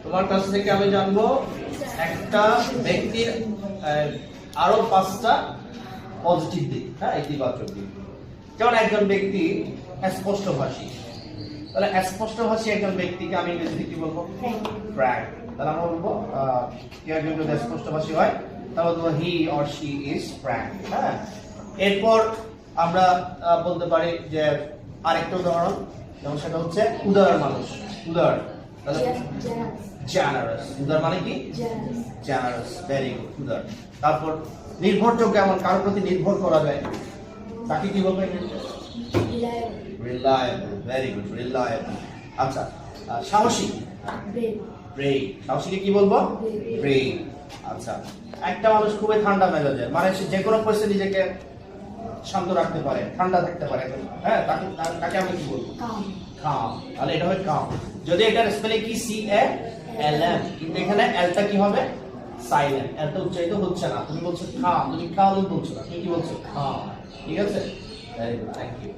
তোমার কাছ থেকে আমি জানবো একটা ব্যক্তির আরো 5টা পজিটিভ দিক, হ্যাঁ, ইতিবাচক দিক। যেমন একজন ব্যক্তি স্পষ্টভাষী, তাহলে স্পষ্টভাষী একজন ব্যক্তিকে আমি ইংরেজিতে কি বলবো? ফ্র্যাঙ্ক। তাহলে আমরা বলবো কেউ একজন যদি স্পষ্টভাষী হয় তাহলে বলবো he or she is frank. হ্যাঁ, এরপর আমরা বলতে পারি যে আরেকটা উদাহরণ, যেমন সেটা হচ্ছে উদার মানুষ। উদার, তাহলে জেনারাস। উদার মানে কি? জেনারাস। ভেরি গুড, উদার। তারপর নির্ভরযোগ্য, এমন কারোর প্রতি নির্ভর করা যায়, তাকে কি বলবো? রিলায়েবল। Very good, reliable. আচ্ছা, সাহসী। ব্রেভ। সাহসীকে কি বলবো? ব্রেভ। আচ্ছা, একটা মানুষ খুবই ঠান্ডা মেজাজের, মানে সে যে কোনো পরিস্থিতি নিজেকে শান্ত রাখতে পারে, ঠান্ডা থাকতে পারে, হ্যাঁ, তাকে আমি কি বলবো? কাম। তাহলে এটা হবে কাম। যদি এটার স্পেলিং কি? CALM, কিন্তু এখানে এলটা কি হবে? সাইলেন্ট। এলটা উচ্চারিত হচ্ছে না। তুমি বলছো কাম, তুমি কাম বলছো না, তুমি কি বলছো? কাম। ঠিক আছে, ভেরি গুড, থ্যাংক ইউ।